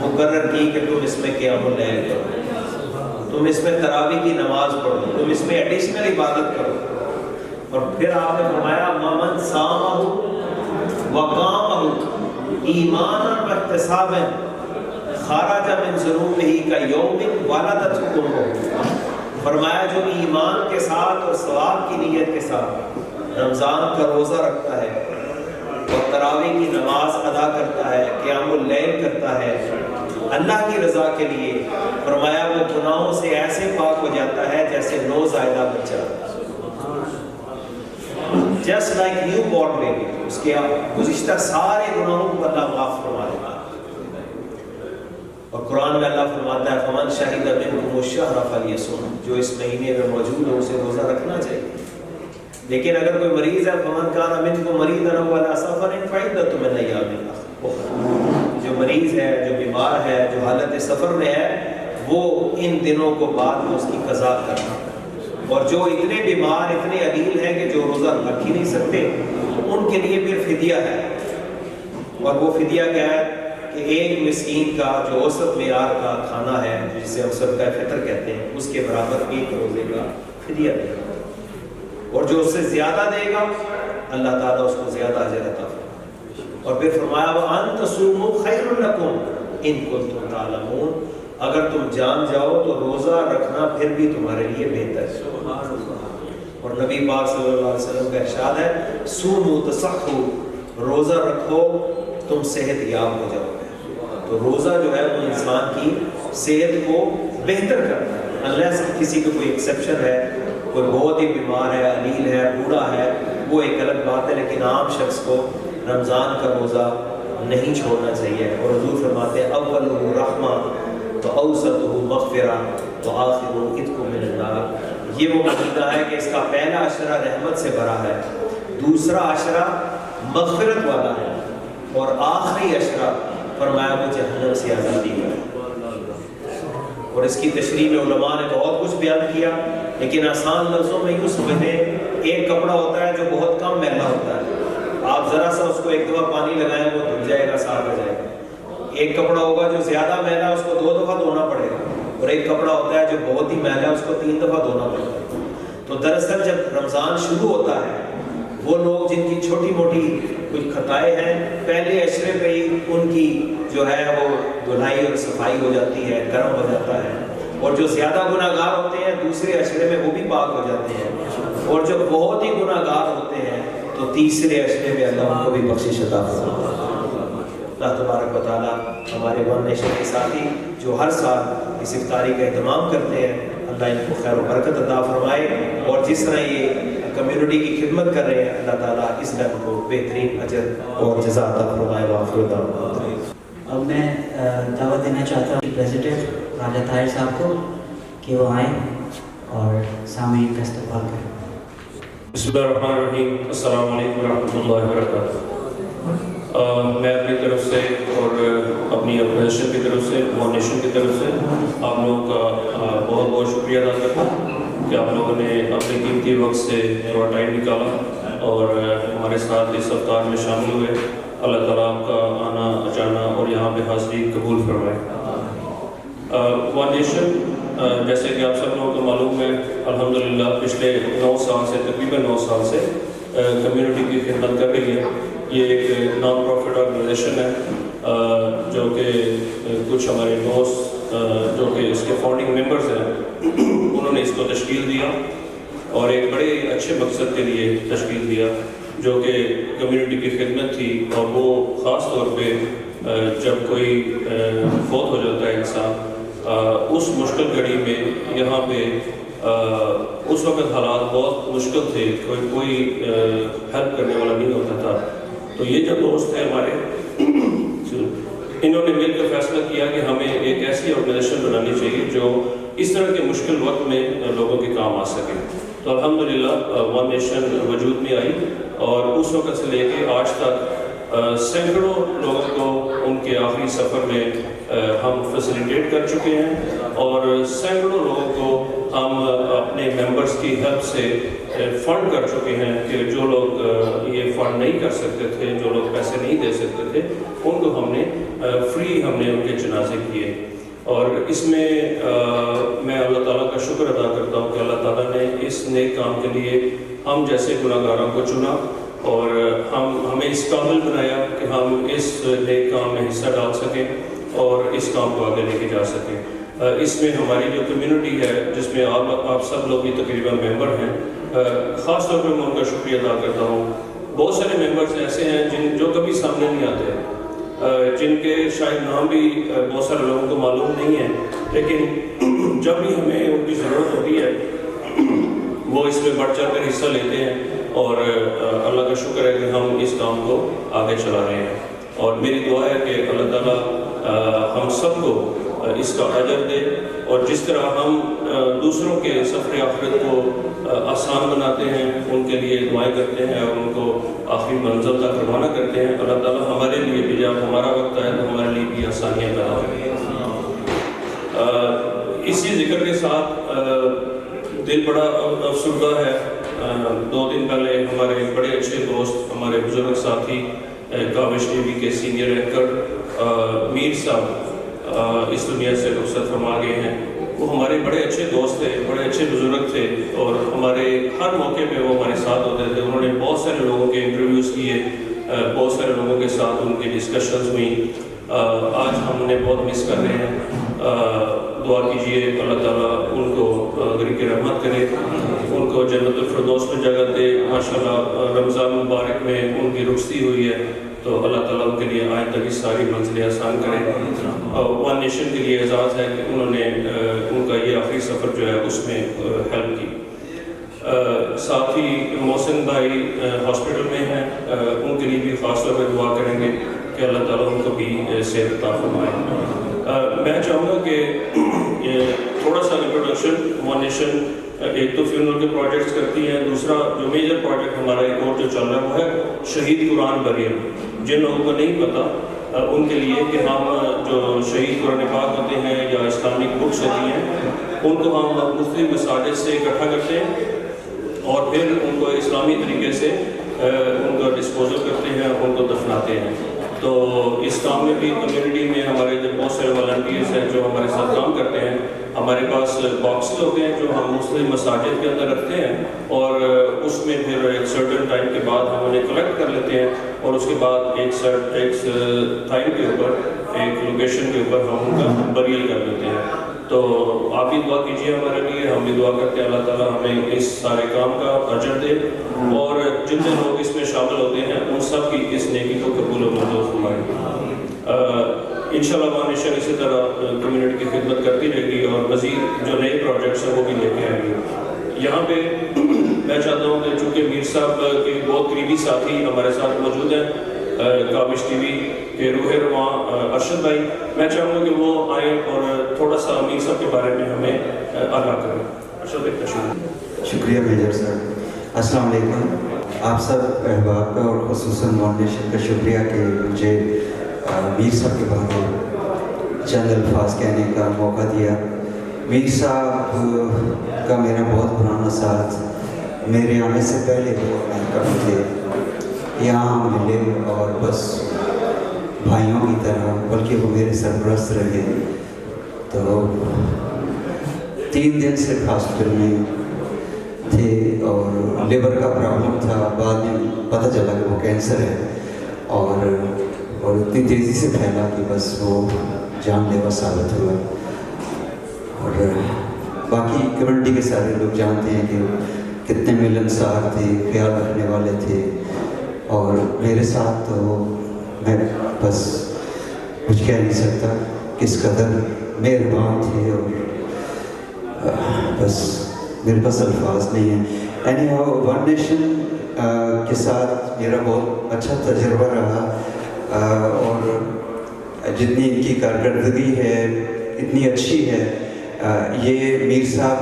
مقرر کی کہ تم اس میں قیام اللیل کرو، تم اس میں تراویح کی نماز پڑھو، تم اس میں ایڈیشنل عبادت کرو. اور پھر آپ نے فرمایا مَمَنْ صَامَهُ وَقَامَهُ ایمانا واحتسابا خرج من ذنوبه کیوم ولدتہ امہ. فرمایا جو ایمان کے ساتھ اور ثواب کی نیت کے ساتھ رمضان کا روزہ رکھتا ہے اور تراویح کی نماز ادا کرتا ہے، قیام اللیل کرتا ہے اللہ کی رضا کے لیے، فرمایا وہ گناہوں سے ایسے پاک ہو جاتا ہے جیسے نوزائیدہ بچہ، just like new born baby. اس کے گزشتہ سارے گناہوں کو اللہ معاف فرما دیتا ہے. اور قرآن میں اللہ فرماتا ہے فمن شہد منکم الشہر فلیصم، جو اس مہینے میں موجود ہو اسے روزہ رکھنا چاہیے. لیکن اگر کوئی مریض ہے فمن کان منکم مریضا او علی سفر فعدۃ من ایام اخر، جو مریض ہے، جو بیمار ہے، جو حالت سفر میں ہے، وہ ان دنوں کو بعد میں اس کی قضا کرنا. اور جو اتنے بیمار، اتنے علیل ہیں کہ جو روزہ رکھ ہی نہیں سکتے، ان کے لیے پھر فدیہ ہے. اور وہ فدیہ کیا ہے کہ ایک مسکین کا جو اوسط معیار کا کھانا ہے جسے ہم صدقہ فطر کہتے ہیں، اس کے برابر ایک روزے کا فدیہ دے گا. اور جو اس سے زیادہ دے گا اللہ تعالیٰ اس کو زیادہ اجر عطا فرمائے. اور پھر فرمایا وَأَن تَصُومُوا خَيْرٌ لَكُمْ إِن كُنتُمْ تَعْلَمُونَ، اگر تم جان جاؤ تو روزہ رکھنا پھر بھی تمہارے لیے بہتر ہے. اور نبی پاک صلی اللہ علیہ وسلم کا ارشاد ہے صوموا تصحوا، روزہ رکھو تم صحت یاب ہو جاؤ گے. تو روزہ جو ہے وہ انسان کی صحت کو بہتر کرتا ہے. انلیس کسی کو کوئی ایکسیپشن ہے، کوئی بہت ہی بیمار ہے، علیل ہے، بوڑھا ہے، وہ ایک الگ بات ہے. لیکن عام شخص کو رمضان کا روزہ نہیں چھوڑنا چاہیے. اور حضور فرماتے ہیں اولہ رحمہ وأوسطہ مغفرہ وآخرہ عتق من النار. یہ وہ مہینہ ہے کہ اس کا پہلا عشرہ رحمت سے بھرا ہے، دوسرا عشرہ مغفرت والا ہے، اور آخری عشرہ فرمایا وہ جہنم سے آزادی ہے. اور اس کی تشریح میں علماء نے بہت کچھ بیان کیا، لیکن آسان لفظوں میں یوں سمجھیں، ایک کپڑا ہوتا ہے جو بہت کم میلا ہوتا ہے، آپ ذرا سا اس کو ایک دفعہ پانی لگائیں وہ دھل جائے گا، صاف ہو جائے گا. ایک کپڑا ہوگا جو زیادہ میلا ہے اس کو 2 دفعہ دھونا پڑے گا، اور ایک کپڑا ہوتا ہے جو بہت ہی میلا ہے اس کو 3 دفعہ دھونا پڑتا ہے. تو دراصل جب رمضان شروع ہوتا ہے، وہ لوگ جن کی چھوٹی موٹی کچھ خطائیں ہیں پہلے عشرے پہ ہی ان کی جو ہے وہ دھلائی اور صفائی ہو جاتی ہے، گرم ہو جاتا ہے. اور جو زیادہ گناہ گار ہوتے ہیں دوسرے عشرے میں وہ بھی پاک ہو جاتے ہیں. اور جو بہت ہی گناہ گار ہوتے ہیں تو تیسرے عشرے میں اللہ ان کو بھی بخشش عطا فرماتا ہے. اللہ تبارک و تعالیٰ ہمارے ون نیشن کے ساتھی جو ہر سال اس افطاری کا اہتمام کرتے ہیں، اللہ ان کو خیر و برکت عطا فرمائے. اور جس طرح یہ کمیونٹی کی خدمت کر رہے ہیں اللہ تعالیٰ اس میں ان کو بہترین اجر اور جزا عطا فرمائے. وآخر دعوانا. اب میں دعوت دینا چاہتا ہوں پریزیڈنٹ راجہ طاہر صاحب کو کہ وہ آئیں اور سامعین کا استقبال کریں. بسم اللہ الرحمن الرحیم. السلام علیکم ورحمۃ اللہ وبرکاتہ. میں اپنی طرف سے اور اپنی آرگنائزیشن کی طرف سے، ون نیشن کی طرف سے آپ لوگوں کا بہت بہت شکریہ ادا کرتا ہوں کہ آپ لوگوں نے اپنے قیمتی وقت سے تھوڑا ٹائم نکالا اور ہمارے ساتھ اس افطار میں شامل ہوئے. اللہ تعالیٰ آپ کا آنا جانا اور یہاں پہ حاضری قبول فرمائے. ون نیشن جیسے کہ آپ سب لوگوں کو معلوم ہے الحمدللہ پچھلے 9 سال سے، تقریباً 9 سال سے کمیونٹی کی خدمت کر رہی ہے. یہ ایک نان پروفٹ آرگنائزیشن ہے جو کہ کچھ ہمارے دوست جو کہ اس کے فاؤنڈنگ ممبرز ہیں انہوں نے اس کو تشکیل دیا اور ایک بڑے اچھے مقصد کے لیے تشکیل دیا جو کہ کمیونٹی کی خدمت تھی. اور وہ خاص طور پہ جب کوئی فوت ہو جاتا ہے انسان، اس مشکل گھڑی میں یہاں پہ اس وقت حالات بہت مشکل تھے، کوئی ہیلپ کرنے والا نہیں ہوتا تھا. تو یہ جو دوست ہیں ہمارے انہوں نے مل کر فیصلہ کیا کہ ہمیں ایک ایسی آرگنائزیشن بنانی چاہیے جو اس طرح کے مشکل وقت میں لوگوں کے کام آ سکے. تو الحمدللہ ون نیشن وجود میں آئی اور اس وقت سے لے کے آج تک سینکڑوں لوگوں کو ان کے آخری سفر میں ہم فیسیلیٹیٹ کر چکے ہیں اور سینکڑوں لوگوں کو ہم اپنے ممبرز کی ہیلپ سے فنڈ کر چکے ہیں کہ جو لوگ یہ فنڈ نہیں کر سکتے تھے, جو لوگ پیسے نہیں دے سکتے تھے, ان کو ہم نے فری ہم نے ان کے جنازے کیے. اور اس میں میں اللہ تعالیٰ کا شکر ادا کرتا ہوں کہ اللہ تعالیٰ نے اس نیک کام کے لیے ہم جیسے گناہ گاروں کو چنا اور ہمیں اس قابل بنایا کہ ہم اس نیک کام میں حصہ ڈال سکیں اور اس کام کو آگے لے کے جا سکیں. اس میں ہماری جو کمیونٹی ہے جس میں آپ سب لوگ بھی تقریباً ممبر ہیں, خاص طور پہ میں ان کا شکریہ ادا کرتا ہوں. بہت سارے ممبرز ایسے ہیں جو کبھی سامنے نہیں آتے, جن کے شاید نام بھی بہت سارے لوگوں کو معلوم نہیں ہے, لیکن جب بھی ہمیں ان کی ضرورت ہوتی ہے وہ اس میں بڑھ چڑھ کر حصہ لیتے ہیں اور اللہ کا شکر ہے کہ ہم اس کام کو آگے چلا رہے ہیں. اور میری دعا ہے کہ اللہ تعالیٰ ہم سب کو اس کا اجر دے, اور جس طرح ہم دوسروں کے سفر آخرت کو آسان بناتے ہیں, ان کے لیے دعائیں کرتے ہیں اور ان کو آخری منزل تک روانہ کرتے ہیں, اللہ تعالیٰ ہمارے لیے بھی جب ہمارا وقت آئے تو ہمارے لیے بھی آسانیاں پیدا کریں. اسی ذکر کے ساتھ دل بڑا افسردہ ہے. 2 دن پہلے ہمارے بڑے اچھے دوست, ہمارے بزرگ ساتھی کاوش ٹی وی کے سینئر اینکر میر صاحب اس دنیا سے رخصت فرما گئے ہیں. وہ ہمارے بڑے اچھے دوست تھے, بڑے اچھے بزرگ تھے, اور ہمارے ہر موقع پہ وہ ہمارے ساتھ ہوتے تھے. انہوں نے بہت سارے لوگوں کے انٹرویوز کیے, بہت سارے لوگوں کے ساتھ ان کی ڈسکشنز ہوئیں. آج ہم انہیں بہت مس کر رہے ہیں. دعا کیجئے اللہ تعالیٰ ان کو غریق رحمت کرے, ان کو جنت الفردوس میں جگہ دے. ماشاءاللہ رمضان مبارک میں ان کی رخصتی ہوئی ہے, تو اللہ تعالیٰ ان کے لیے آئندہ کی ساری منزلیں آسان کرے. ون نیشن کے لیے اعزاز ہے کہ انہوں نے ان کا یہ آخری سفر جو ہے اس میں ہیلپ کی. ساتھ ہی محسن بھائی ہاسپٹل میں ہیں, ان کے لیے بھی خاص طور پہ دعا کریں گے کہ اللہ تعالیٰ ان کو بھی صحت عطا فرمائے. میں چاہوں گا کہ تھوڑا سا انٹروڈکشن. ون نیشن ایک تو فیونرل کے پروجیکٹس کرتی ہیں, دوسرا جو میجر پروجیکٹ ہمارا ایک اور جو چل رہا ہے وہ ہے شہید قرآن بریل. جن لوگوں کو نہیں پتا ان کے لیے کہ ہم جو شہید قرآن پاک ہوتے ہیں یا اسلامک بکس ہوتی ہیں ان کو ہم مختلف مساجد سے اکٹھا کرتے ہیں اور پھر ان کو اسلامی طریقے سے ان کا ڈسپوزل کرتے ہیں, ان کو دفناتے ہیں. تو اس کام میں بھی کمیونٹی میں ہمارے جو بہت سارے والنٹیئرس ہیں جو ہمارے ساتھ کام کرتے ہیں. ہمارے پاس باکسز ہوتے ہیں جو ہم مختلف مساجد کے اندر رکھتے ہیں, اور اس میں پھر ایک سرٹن ٹائم کے بعد ہم انہیں کلیکٹ کر لیتے ہیں, اور اس کے بعد ایک ٹائم کے اوپر, ایک لوکیشن کے اوپر ہم ان کا بریل کر دیتے ہیں. تو آپ بھی دعا کیجیے ہمارے لیے, ہم بھی دعا کرتے ہیں اللہ تعالیٰ ہمیں اس سارے کام کا اجر دے, اور جتنے لوگ اس میں شامل ہوتے ہیں ان سب کی اس نیکی کو قبول و منظور فرمائے. انشاءاللہ ون نیشن اسی طرح کمیونٹی کی خدمت کرتی رہے گی اور مزید جو نئے پروجیکٹس ہیں وہ بھی لے کے آئیں گے. یہاں پہ میں چاہتا ہوں کہ چونکہ میر صاحب کے بہت قریبی ساتھی ہمارے ساتھ موجود ہیں, کاوش ٹی وی کے روح رواں ارشد بھائی, میں چاہوں گا کہ وہ آئیں اور تھوڑا سا میر صاحب کے بارے میں ہمیں آگاہ کریں. ارشد بھائی تشریف. شکریہ میجر صاحب. السلام علیکم. آپ سب احباب کا اور خصوصاً ون نیشن کا شکریہ کہ مجھے میر صاحب کے بارے میں چند الفاظ کہنے کا موقع دیا. میر صاحب کا میرا بہت پرانا ساتھ, میرے آنے سے پہلے وہ امریکہ میں تھے, یہاں ہم ملے اور بس بھائیوں کی طرح, بلکہ وہ میرے سرپرست رہے. تو 3 دن سے ہاسپٹل میں تھے اور لیور کا پرابلم تھا, بعد میں پتہ چلا کہ وہ کینسر ہے, اور اتنی تیزی سے پھیلا کہ بس وہ جان لیوا ثابت ہوا. اور باقی کمیونٹی کے سارے لوگ جانتے ہیں کہ کتنے ملنسار تھے, خیال رکھنے والے تھے, اور میرے ساتھ تو میں بس کچھ کہہ نہیں سکتا کس قدر مہربان تھے, اور بس میرے پاس الفاظ نہیں ہیں. اینی ہاؤ ون نیشن کے ساتھ میرا بہت اچھا تجربہ رہا, اور جتنی ان کی کارکردگی ہے اتنی اچھی ہے. یہ میر صاحب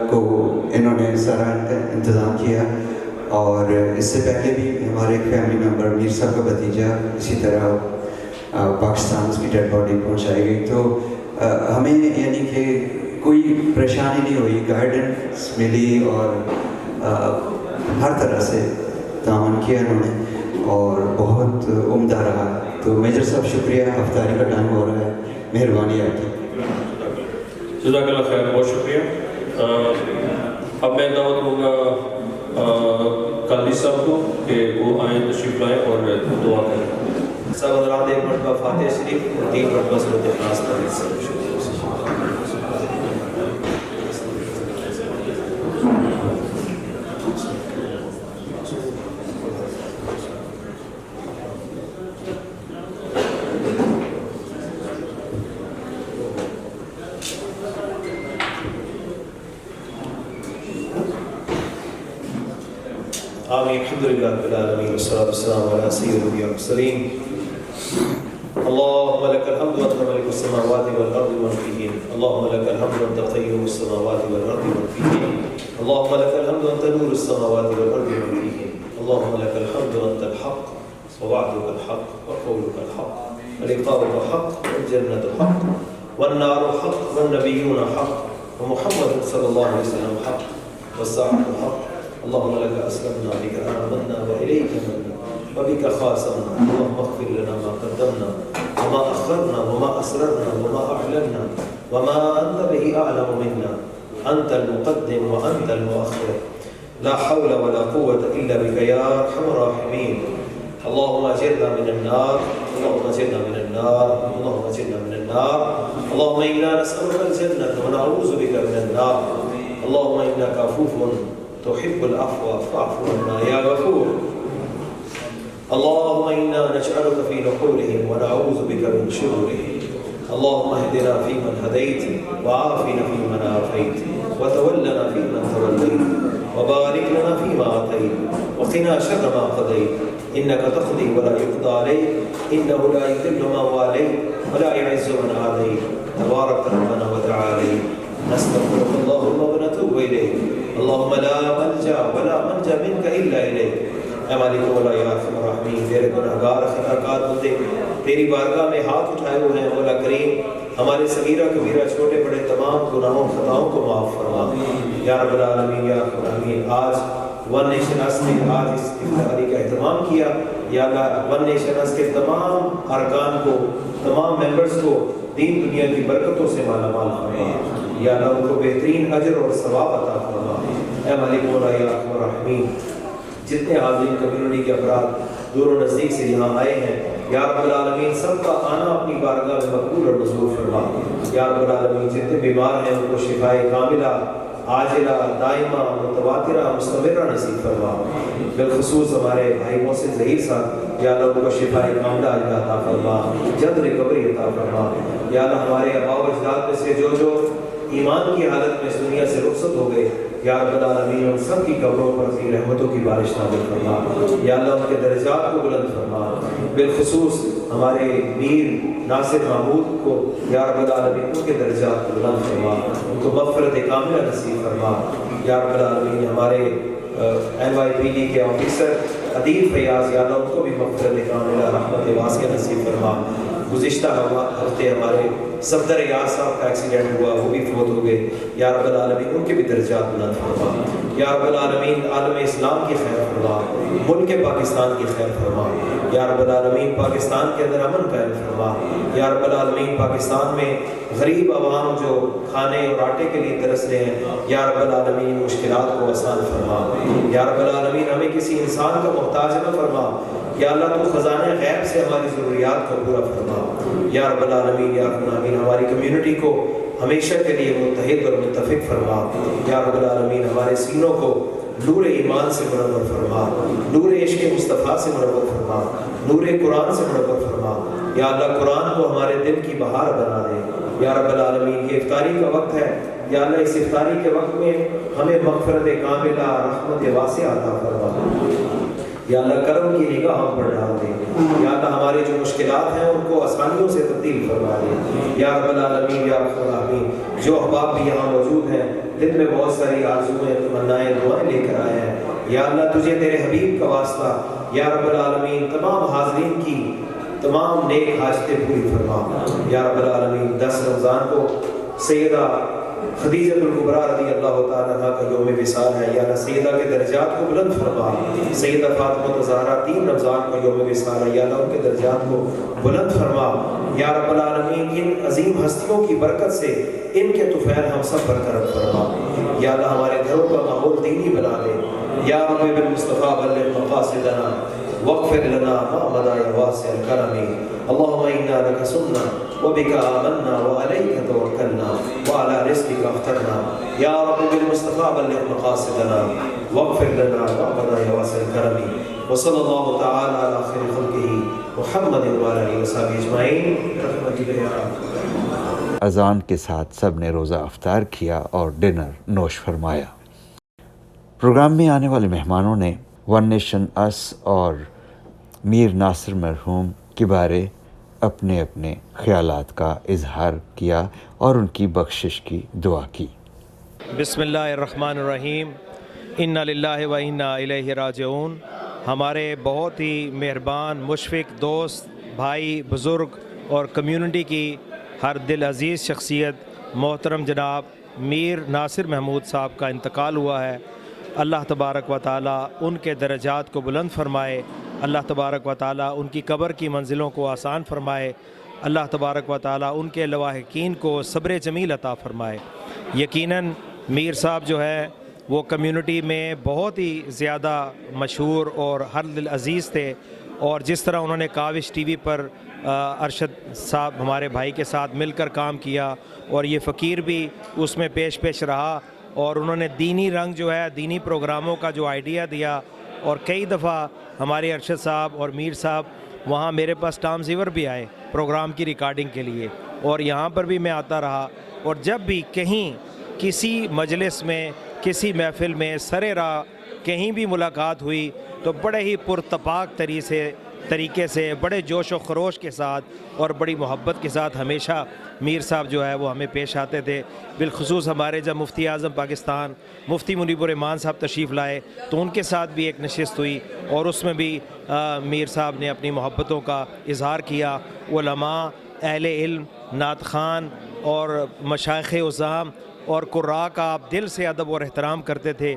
کو انہوں نے سارا انتظام کیا, اور اس سے پہلے بھی ہمارے ایک فیملی ممبر میر صاحب کا بھتیجا اسی طرح پاکستان اس کی ڈیڈ باڈی پہنچائی گئی. تو ہمیں یعنی کہ کوئی پریشانی نہیں ہوئی, گائیڈنس ملی اور ہر طرح سے تعاون کیا انہوں نے اور بہت عمدہ رہا. تو میجر صاحب شکریہ, افطاری کا ٹائم ہو رہا ہے, مہربانی آپ کی. جزاک اللہ خیر, بہت شکریہ. اب میں دعوت دوں گا قاضی صاحب کو کہ وہ آئیں, تشریف لائیں اور دعا کریں. سب حضرات ایک مرتبہ فاتحہ شریف اور 3 مرتبہ سورۃ اخلاص پڑھیں. آمین. الحمدللہ رب العالمین والصلاة والسلام علی سید الانبیاء والمرسلین. اللهم لك الحمد وانت ملك السماوات والارض ومن فيهن. اللهم لك الحمد وانت قيوم السماوات والارض ومن فيهن. اللهم لك الحمد وانت نور السماوات والارض ومن فيهن. اللهم لك الحمد وانت الحق ووعدك الحق وقولك الحق ولقاؤك حق والجنة حق والنار حق والنبيون حق ومحمد صلى الله عليه وسلم حق والساعة حق. اللهم لك أسلمنا بك آمنا وإليك منا وبك خاصمنا. اللهم اغفر لنا ما قدمنا وما أخرنا وما أسررنا وما أعلنا وما أنت به أعلم منا. أنت المقدم وأنت المؤخر. لا حول ولا قوة إلا بك يا أرحم الراحمين. اللهم أجرنا من النار. اللهم أجرنا من النار. اللهم أجرنا من النار. اللهم إنا نسألك الجنة ونعوذ بك من النار. اللهم إنك عفو تحب العفو فاعف عنا يا غفور. اللهم إنا نجعلك في نحورهم ونعوذ بك من شرورهم. اللهم اهدنا فيمن هديت وعافنا فيمن عافيت وتولنا فيمن توليت وبارك لنا فيما أعطيت وقنا شر ما قضيت إنك تقضي ولا يقضى عليك إنه لا يذل من واليت ولا يعز من عاديت تبارك ربنا وتعالى. نستغفرك اللهم ونتوب إليك. اللهم لا ملجأ ولا منجا منك إلا إليك. اے مالک مولا یا ارحم الراحمین, تیرے گناہگار خطاکار بندے تیری بارگاہ میں ہاتھ اٹھائے ہوئے ہیں. مولا کریم, ہمارے صغیرہ کبیرہ چھوٹے بڑے تمام گناہوں خطاؤں کو معاف فرما یا رب العالمین یا ارحم الراحمین. آج ون نیشن اس نے آج اس افطاری کا اہتمام کیا. یا اللہ, ون نیشن اس کے تمام ارکان کو, تمام ممبرز کو دین دنیا کی برکتوں سے مالا مال فرما. یا اللہ, ان کو بہترین اجر اور ثواب عطا فرما. اے مالک مولا یا ارحم الراحمین, جتنے حاضرین کمیونٹی کے افراد دور و نزدیک سے یہاں آئے ہیں, یا رب العالمین سب کا آنا اپنی بارگاہ میں مقبول اور منظور فرما. یا رب العالمین جتنے بیمار ہیں ان کو شفائے کاملہ عاجلہ دائمہ متواترہ مستمرہ نصیب فرما. بالخصوص ہمارے بھائی محسن ظہیر صاحب, یا اللہ ان کو شفائے کاملہ عاجلہ عطا فرما, جلد ریکوری عطا فرما. یا اللہ ہمارے آباء و اجداد میں سے جو ایمان کی حالت میں اس دنیا سے رخصت ہو گئے, یا رب العالمین ان سب کی قبروں پر اپنی رحمتوں کی بارش نازل فرما. یا اللہ ان کے درجات کو بلند فرما. بالخصوص ہمارے میر ناصر محمود کو یا رب العالمین ان کے درجات کو بلند فرما, ان کو مغفرت کاملہ نصیب فرما. یا رب العالمین ہمارے NYPD کے آفیسر عدیل فیاض, یا اللہ ان کو بھی مغفرت کاملہ رحمت واسعہ نصیب فرما. گزشتہ ہفتے ہمارے صفدر ریاض صاحب کا ایکسیڈنٹ ہوا, وہ بھی فوت ہو گئے. یا رب العالمین ان کے بھی درجات بلند فرما. یا رب العالمین عالم اسلام کی خیر فرما, ملک پاکستان کی خیر فرما. یا رب العالمین پاکستان کے اندر امن قائم فرما. یا رب العالمین پاکستان میں غریب عوام جو کھانے اور آٹے کے لیے ترس رہے ہیں, یا رب العالمین مشکلات کو آسان فرما. یا رب العالمین ہمیں کسی انسان کا محتاج نہ فرما. یا اللہ تو خزانہ غیب سے ہماری ضروریات کو پورا فرما. یا رب العالمین یا رب العالمین ہماری کمیونٹی کو ہمیشہ کے لیے متحد اور متفق فرما. یا رب العالمین ہمارے سینوں کو نور ایمان سے منور فرما, نور عشق مصطفیٰ سے منور فرما, نور قرآن سے منور فرما. یا اللہ قرآن کو ہمارے دل کی بہار بنا دے. یا رب العالمین یہ افطاری کا وقت ہے, یا اللہ اس افطاری کے وقت میں ہمیں مغفرت کاملہ رحمت واسعہ عطا فرما. یا اللہ کرم کی نگاہ ہم پر ڈال دے. یا اللہ ہمارے جو مشکلات ہیں ان کو آسانیوں سے تبدیل فرما دے. یا رب العالمین یا رب العالمین جو احباب بھی یہاں موجود ہیں, دل میں بہت ساری آرزوئیں تمنائیں دعائیں لے کر آئے ہیں, یا اللہ تجھے تیرے حبیب کا واسطہ یا رب العالمین تمام حاضرین کی تمام نیک حاجتیں پوری فرما. یا رب العالمین 10 رمضان کو سیدہ خدیجہ الکبریٰ رضی اللہ تعالیٰ عنہ کا یوم وصال ہے، یا اللہ سیدہ کے درجات کو بلند فرما، سیدہ فاطمہ الزہرا 3 رمضان کا یوم وصال ہے، یا اللہ ان کے درجات کو بلند فرما، یا رب العالمین ان عظیم ہستیوں کی برکت سے ان کے طفیل ہم سب پر کرم فرما، یا اللہ ہمارے گھروں کا ماحول دینی بنا دے، یا رب بالمصطفیٰ بلغ مقاصدنا واغفر لنا ما مضى يا واسع الكرم، اللهم انا لك صمنا وبك آمنا وعليك توكلنا وعلى رزقك افطرنا، یا رب بالمصطفیٰ بلغ مقاصدنا واغفر لنا ما مضى يا واسع الكرم، وصلی اللہ تعالی علی خیر خلقہ محمد وعلى آلہ وصحبہ اجمعین برحمتک یا ارحم۔ اذان کے ساتھ سب نے روزہ افطار کیا اور ڈنر نوش فرمایا۔ پروگرام میں آنے والے مہمانوں نے ون نیشن اس اور میر ناصر مرحوم کے بارے اپنے اپنے خیالات کا اظہار کیا اور ان کی بخشش کی دعا کی۔ بسم اللہ الرحمن الرحیم، انا للہ و انا الیہ راجعون۔ ہمارے بہت ہی مہربان مشفق دوست، بھائی، بزرگ اور کمیونٹی کی ہر دل عزیز شخصیت محترم جناب میر ناصر محمود صاحب کا انتقال ہوا ہے۔ اللہ تبارک و تعالیٰ ان کے درجات کو بلند فرمائے، اللہ تبارک و تعالیٰ ان کی قبر کی منزلوں کو آسان فرمائے، اللہ تبارک و تعالیٰ ان کے لواحقین کو صبر جمیل عطا فرمائے۔ یقیناً میر صاحب جو ہے وہ کمیونٹی میں بہت ہی زیادہ مشہور اور ہر دل عزیز تھے، اور جس طرح انہوں نے کاوش ٹی وی پر ارشد صاحب ہمارے بھائی کے ساتھ مل کر کام کیا، اور یہ فقیر بھی اس میں پیش رہا، اور انہوں نے دینی رنگ جو ہے دینی پروگراموں کا جو آئیڈیا دیا، اور کئی دفعہ ہمارے ارشد صاحب اور میر صاحب وہاں میرے پاس ٹام زیور بھی آئے پروگرام کی ریکارڈنگ کے لیے، اور یہاں پر بھی میں آتا رہا، اور جب بھی کہیں کسی مجلس میں کسی محفل میں سر راہ کہیں بھی ملاقات ہوئی تو بڑے ہی پرتپاک طریقے سے بڑے جوش و خروش کے ساتھ اور بڑی محبت کے ساتھ ہمیشہ میر صاحب جو ہے وہ ہمیں پیش آتے تھے۔ بالخصوص ہمارے جب مفتی اعظم پاکستان مفتی منیب الرحمان صاحب تشریف لائے تو ان کے ساتھ بھی ایک نشست ہوئی، اور اس میں بھی میر صاحب نے اپنی محبتوں کا اظہار کیا۔ علماء، اہل علم، نعت خوان اور مشائخ عظام اور قراء کا آپ دل سے ادب اور احترام کرتے تھے۔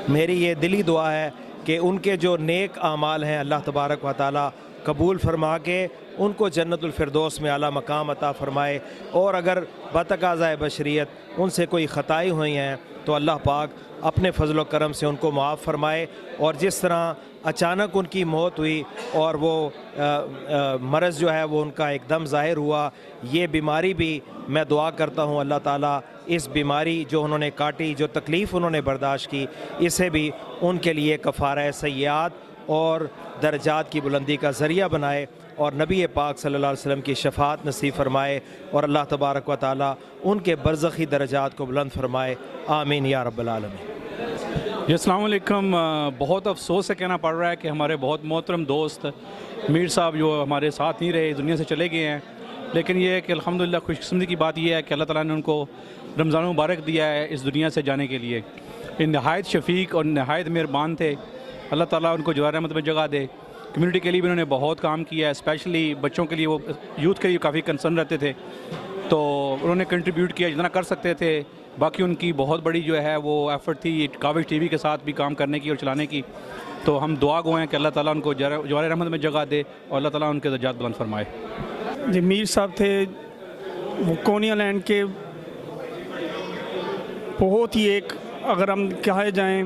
میری یہ دلی دعا ہے کہ ان کے جو نیک اعمال ہیں اللہ تبارک و تعالیٰ قبول فرما کے ان کو جنت الفردوس میں اعلیٰ مقام عطا فرمائے، اور اگر بتقاضۂ بشریت ان سے کوئی خطائیں ہوئی ہیں تو اللہ پاک اپنے فضل و کرم سے ان کو معاف فرمائے، اور جس طرح اچانک ان کی موت ہوئی اور وہ مرض جو ہے وہ ان کا ایک دم ظاہر ہوا، یہ بیماری بھی میں دعا کرتا ہوں اللہ تعالیٰ اس بیماری جو انہوں نے کاٹی، جو تکلیف انہوں نے برداشت کی، اسے بھی ان کے لیے کفارہ سیئات اور درجات کی بلندی کا ذریعہ بنائے، اور نبی پاک صلی اللہ علیہ وسلم کی شفاعت نصیب فرمائے، اور اللہ تبارک و تعالیٰ ان کے برزخی درجات کو بلند فرمائے، آمین یا رب العالمین۔ جی السلام علیکم۔ بہت افسوس سے کہنا پڑ رہا ہے کہ ہمارے بہت محترم دوست میر صاحب جو ہمارے ساتھ نہیں رہے، دنیا سے چلے گئے ہیں، لیکن یہ ہے کہ الحمدللہ خوش قسمتی کی بات یہ ہے کہ اللہ تعالیٰ نے ان کو رمضان مبارک دیا ہے اس دنیا سے جانے کے لیے۔ یہ نہایت شفیق اور نہایت مہربان تھے، اللہ تعالیٰ ان کو جوار رحمت میں جگہ دے۔ کمیونٹی کے لیے بھی انہوں نے بہت کام کیا ہے، اسپیشلی بچوں کے لیے، وہ یوتھ کے لیے کافی کنسرن رہتے تھے، تو انہوں نے کنٹریبیوٹ کیا جتنا کر سکتے تھے۔ باقی ان کی بہت بڑی جو ہے وہ ایفرٹ تھی کاوش ٹی وی کے ساتھ بھی کام کرنے کی اور چلانے کی، تو ہم دعا گو ہیں کہ اللہ تعالیٰ ان کو جوار رحمت میں جگہ دے اور اللہ تعالیٰ ان کے درجات بلند فرمائے۔ جی میر صاحب تھے وہ کونیا لینڈ کے بہت ہی ایک، اگر ہم کہے جائیں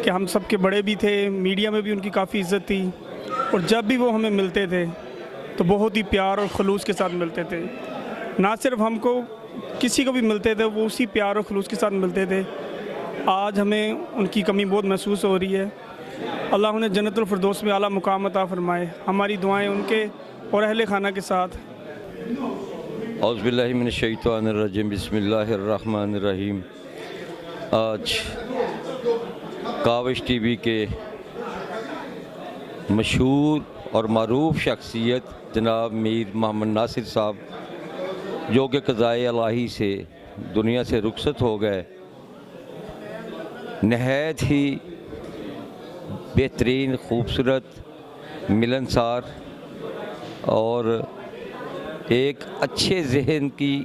کہ ہم سب کے بڑے بھی تھے، میڈیا میں بھی ان کی کافی عزت تھی، اور جب بھی وہ ہمیں ملتے تھے تو بہت ہی پیار اور خلوص کے ساتھ ملتے تھے۔ نہ صرف ہم کو، کسی کو بھی ملتے تھے وہ اسی پیار اور خلوص کے ساتھ ملتے تھے۔ آج ہمیں ان کی کمی بہت محسوس ہو رہی ہے۔ اللہ انہیں جنت الفردوس میں اعلیٰ مقام عطا فرمائے۔ ہماری دعائیں ان کے اور اہل خانہ کے ساتھ۔ اعوذ باللہ من الشیطان الرجیم، بسم اللہ الرحمن الرحیم۔ آج کاوش ٹی وی کے مشہور اور معروف شخصیت جناب میر محمد ناصر صاحب جو کہ قضائے الہی سے دنیا سے رخصت ہو گئے، نہایت ہی بہترین، خوبصورت، ملنسار اور ایک اچھے ذہن کی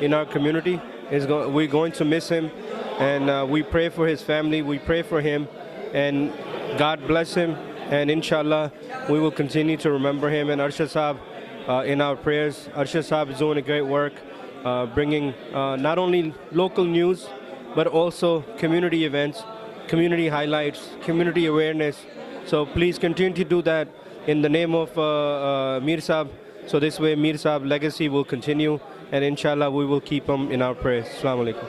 in our community. We're going to miss him, and we pray for his family, we pray for him, and God bless him, and inshallah we will continue to remember him and Arshad Saab in our prayers. Arshad Saab is doing a great work, bringing not only local news but also community events, community highlights, community awareness. So please continue to do that in the name of Mir Saab, so this way Mir Saab legacy will continue, and inshallah we will keep him in our prayers. Assalamu alaikum.